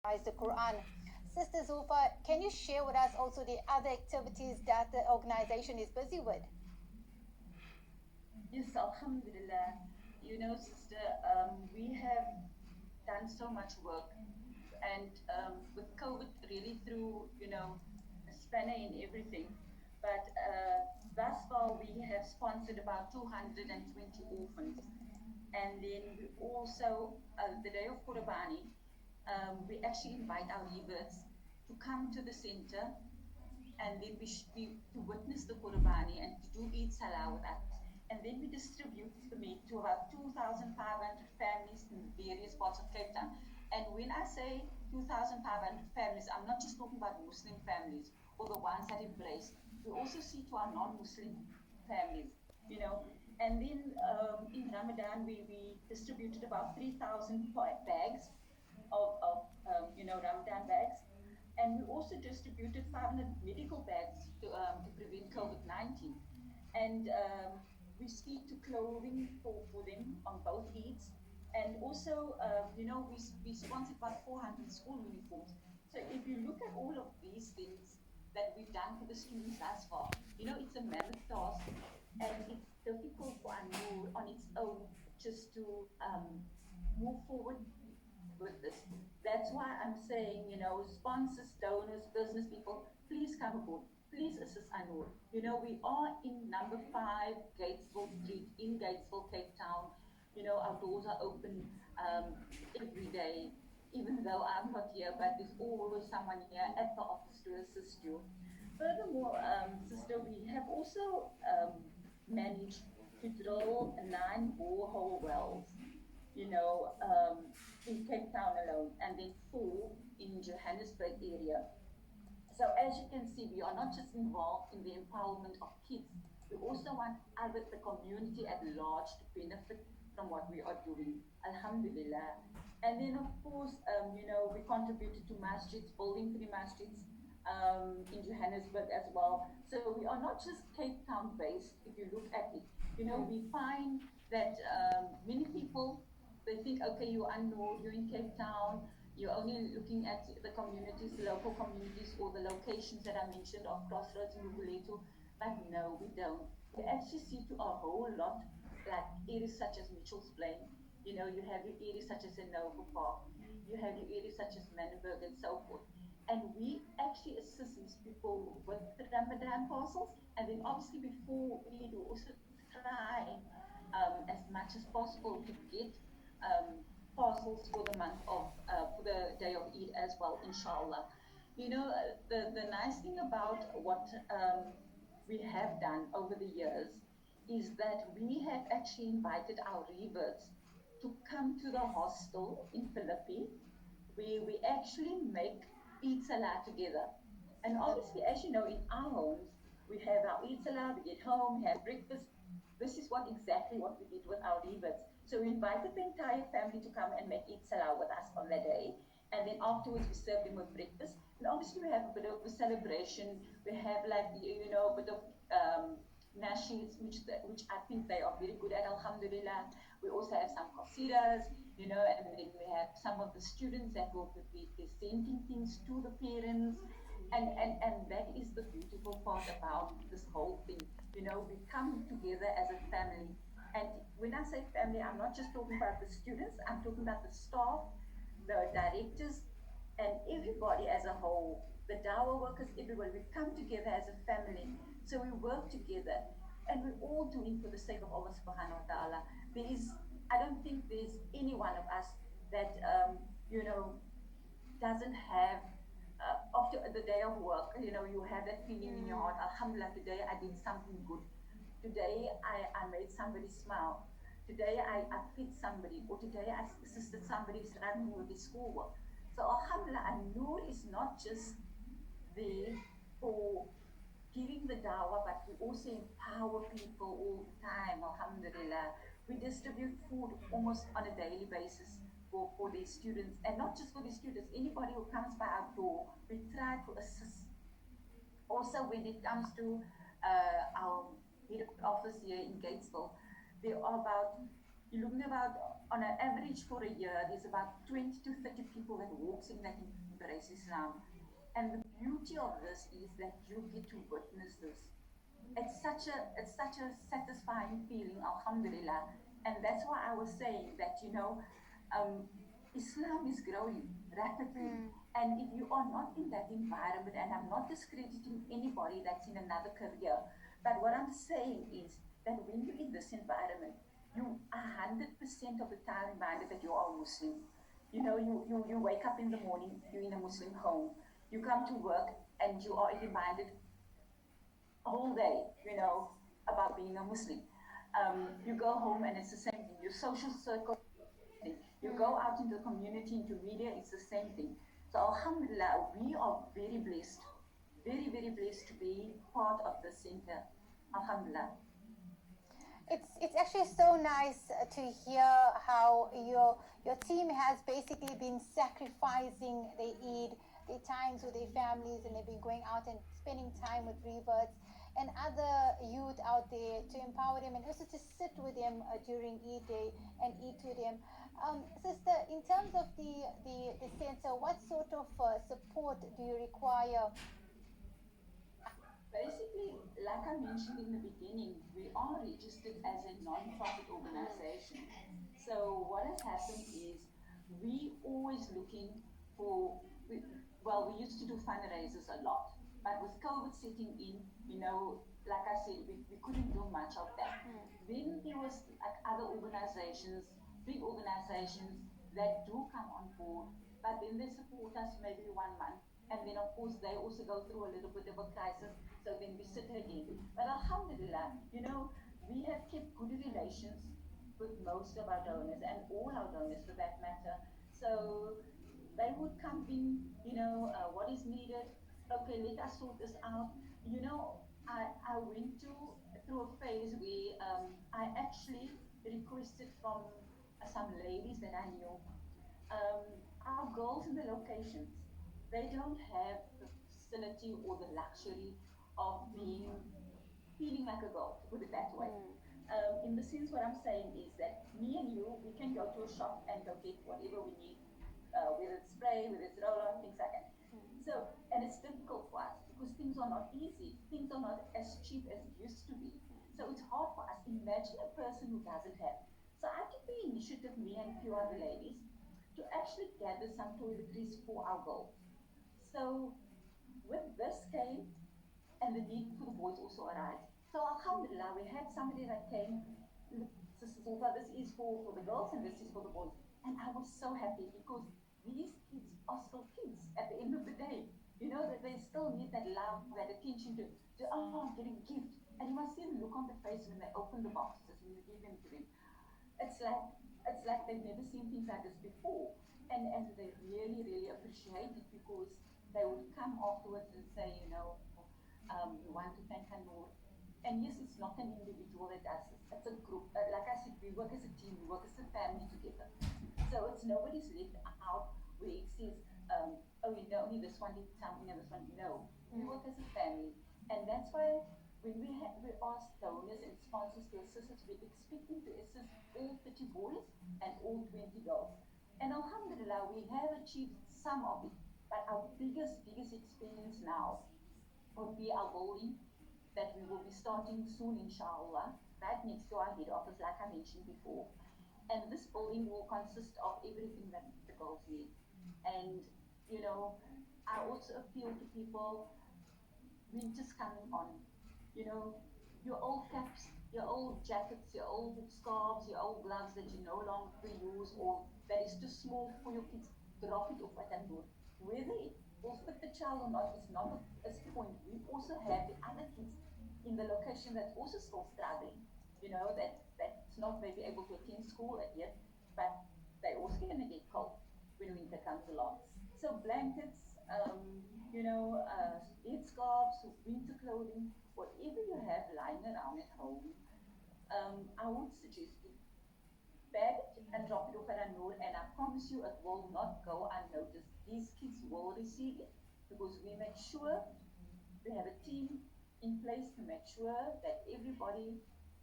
memorize the Quran. Sister Zulpha, can you share with us also the other activities that the organization is busy with? Yes, Alhamdulillah. Sister, we have done so much work, and with COVID really threw, a spanner in everything. But thus far, we have sponsored about 220 orphans. And then we also, the day of Qurbani, we actually invite our reverts to come to the center, and then we to witness the Qurbani and to do Eid Salah with us. And then we distribute the meat to about 2,500 families in various parts of Cape Town. And when I say 2,500 families, I'm not just talking about Muslim families or the ones that embrace. We also see to our non-Muslim families, you know. And then in Ramadan, we distributed about 3,000 bags of Ramadan bags, and we also distributed 500 medical bags to prevent COVID-19. And we see to clothing for them on both Eids. And also, we sponsored about 400 school uniforms. So if you look at all of these things that we've done for the students thus far, it's a mammoth task, and it's difficult for An-Nur on its own just to move forward with this. That's why I'm saying, sponsors, donors, business people, please come aboard. Please assist An-Nur. We are in number 5 Gatesville Street in Gatesville, Cape Town. Our doors are open every day, even though I'm not here, but there's always someone here at the office to assist you. Furthermore, sister, we have also managed to drill 9 borehole wells, you know, um, in Cape Town alone, and then 4 in Johannesburg area. So as you can see, we are not just involved in the empowerment of kids, we also want the community at large to benefit from what we are doing. Alhamdulillah. And then of course, we contributed to masjids, building 3 masjids in Johannesburg as well. So we are not just Cape Town based, if you look at it. We find that many people, they think, okay, you're unknown, you're in Cape Town, you're only looking at the communities, the local communities, or the locations that I mentioned of Crossroads and Guguletu. But no, we don't. We actually see to a whole lot, like areas such as Mitchell's Plain. You have your areas such as Nova Park, you have your areas such as Manenberg and so forth. And we actually assist these people with the Ramadan parcels. And then obviously before we do also try as much as possible to get um, parcels for the month of for the day of Eid as well, inshallah. The nice thing about what we have done over the years is that we have actually invited our reverts to come to the hostel in Philippi, where we actually make Eid Salah together. And obviously, as you know, in our homes, we have our Eid Salah, we get home, have breakfast. This is exactly what we did with our reverts. So we invited the entire family to come and make Eid Salah with us on that day. And then afterwards, we served them with breakfast. And obviously, we have a bit of a celebration. We have, like, a bit of nasheeds, which I think they are very good at, alhamdulillah. We also have some qasidas, and then we have some of the students that will be presenting things to the parents. And that is the beautiful part about this whole thing. We come together as a family. And when I say family, I'm not just talking about the students, I'm talking about the staff, the directors, and everybody as a whole, the dawah workers, everybody. We come together as a family. So we work together, and we're all doing for the sake of Allah subhanahu wa ta'ala. I don't think there's any one of us that, doesn't have, after the day of work, you have that feeling in your heart, Alhamdulillah, today I did something good. Today I made somebody smile. Today I fed somebody, or today I assisted somebody struggling with his schoolwork. So Alhamdulillah, An-Nur is not just there for giving the dawah, but we also empower people all the time, alhamdulillah. We distribute food almost on a daily basis for these students, and not just for the students, anybody who comes by our door, we try to assist. Also, when it comes to our head office here in Gatesville, there are about You're looking about, on an average for a year, there's about 20 to 30 people that walks in that embrace Islam. And the beauty of this is that you get to witness this. It's such a satisfying feeling, alhamdulillah. And that's why I was saying that, um, Islam is growing rapidly. Mm. And if you are not in that environment, and I'm not discrediting anybody that's in another career, but what I'm saying is that when you're in this environment, you 100% of the time reminded that you are Muslim. You wake up in the morning, you're in a Muslim home. You come to work and you are reminded whole day, about being a Muslim. You go home and it's the same thing. Your social circle, thing. You Mm. go out into the community, into media, it's the same thing. So Alhamdulillah, we are very blessed, very, very blessed to be part of the center. Alhamdulillah. It's actually so nice to hear how your team has basically been sacrificing their Eid, their times with their families, and they've been going out and spending time with reverts and other youth out there to empower them and also to sit with them during Eid day and eat with them. Sister, in terms of the center, what sort of support do you require? Basically, like I mentioned in the beginning, we are registered as a non-profit organization. So what has happened is we always looking for, well, we used to do fundraisers a lot, but with COVID setting in, like I said, we couldn't do much of that. Then there was like other organizations, big organizations that do come on board, but then they support us maybe 1 month. And then, of course, they also go through a little bit of a crisis. So then we sit again. But Alhamdulillah, we have kept good relations with most of our donors and all our donors for that matter. So they would come in, what is needed. Okay, let us sort this out. I went through a phase where I actually requested from some ladies that I knew, our girls in the locations, they don't have the facility or the luxury of feeling like a girl, to put it that way. Mm. In the sense, what I'm saying is that me and you, we can go to a shop and go get whatever we need, whether it's spray, whether it's roll on, things like that. So, and it's difficult for us because things are not easy. Things are not as cheap as it used to be. So it's hard for us. Imagine a person who doesn't have. So I took the initiative, me and a few other ladies, to actually gather some toiletries for our girls. So with this came, and the need for the boys also arise. So Alhamdulillah, we had somebody that came, Sister Zulpha, this is for the girls and this is for the boys. And I was so happy because these kids are still kids at the end of the day. That they still need that love, that attention to oh, I'm getting a gift. And you must see the look on the face when they open the boxes, when you give them to them. It's like it's like they've never seen things like this before. And they really, really appreciate it because they would come afterwards and say, we want to thank An-Nur. And yes, it's not an individual that does this. It's a group. Like I said, we work as a team. We work as a family together. So it's nobody's left out where it says, oh, only this one did something and this one. No, we work as a family. And that's why when we ask donors and sponsors to assist us, we're expecting to assist all 30 boys and all 20 girls. And Alhamdulillah, we have achieved some of it. But our biggest experience now would be our building that we will be starting soon, inshallah, right next to our head office, like I mentioned before. And this building will consist of everything that the girls need. And, I also appeal to people, winter's coming on. You know, your old caps, your old jackets, your old scarves, your old gloves that you no longer use or that is too small for your kids, drop it off at that door. Whether it will fit the child or not is not a point. We also have the other kids in the location that's also still struggling. That's not maybe able to attend school yet, but they also going to get cold when winter comes along. So blankets, headscarves, winter clothing, whatever you have lying around at home, I would suggest you bag it and drop it off at An-Nur, and I promise you it will not go unnoticed. These kids will receive it because we make sure we have a team in place to make sure that everybody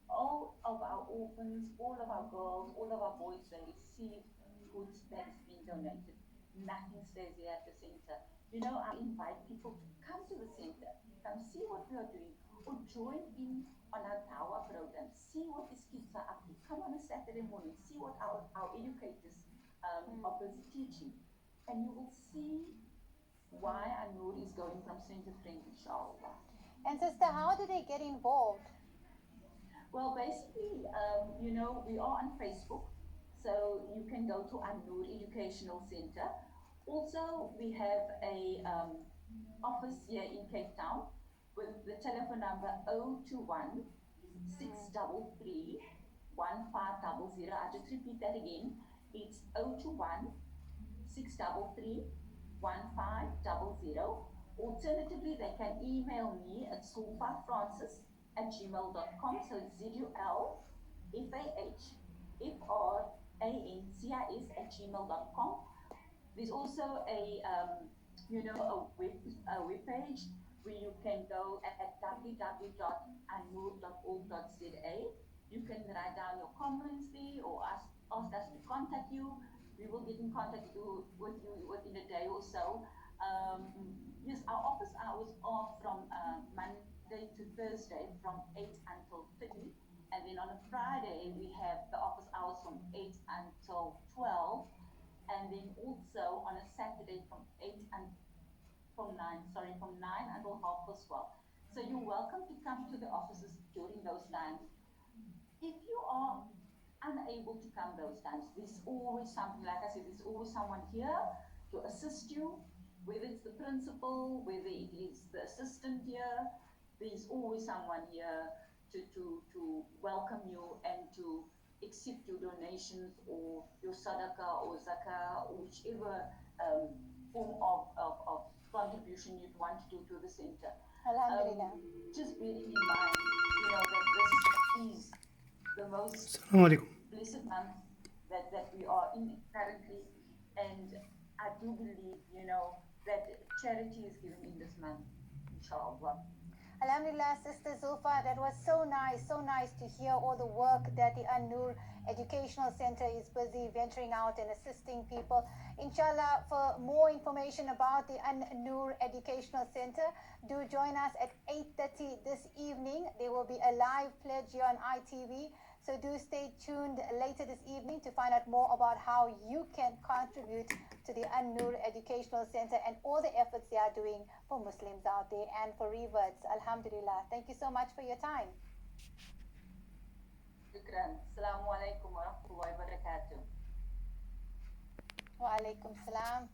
all of our orphans, all of our girls, all of our boys, they receive food that is being donated. Nothing stays here at the center. I invite people to come to the center, come see what we are doing, or join in on our Dawa program. See what these kids are up to. Come on a Saturday morning, see what our educators are busy teaching. And you will see why An-Nur is going from strength to strength, inshallah. And sister, how do they get involved? Well, basically, we are on Facebook, so you can go to An-Nur Educational Center. Also, we have a office here in Cape Town with the telephone number 021 633 1500. I just repeat that again. It's 021 633 1500. Alternatively, they can email me at zulfafrancis@gmail.com. So it's ZULFAHFRANCIS@gmail.com. There's also a web page where you can go at www.anur.org.za. You can write down your comments there or ask us to contact you. We will get in contact with you within a day or so. Yes, our office hours are from Monday to Thursday from 8 until 3. And then on a Friday, we have the office hours from 8 until 12. And then also on a Saturday from 8 and from 9 until 12:30. So you're welcome to come to the offices during those times. If you are unable to come those times, there's always something, like I said, there's always someone here to assist you, whether it's the principal, whether it is the assistant here, there's always someone here to welcome you and to accept your donations or your sadaqah or zakah or whichever form of contribution you'd want to do to the center. Alhamdulillah. Just bearing in mind, that this is the most Assalamu alaikum. blessed month that we are in currently. And I do believe, that charity is given in this month, inshallah. Alhamdulillah, Sister Zulpha, that was so nice to hear all the work that the An-Nur Educational Center is busy venturing out and assisting people. Inshallah, for more information about the An-Nur Educational Center, do join us at 8:30 this evening. There will be a live pledge here on ITV. So do stay tuned later this evening to find out more about how you can contribute to the An-Nur Educational Center and all the efforts they are doing for Muslims out there and for reverts. Alhamdulillah. Thank you so much for your time. Shukran. Assalamu alaikum wa rahmatullahi wa barakatuh. Wa alaikum salam.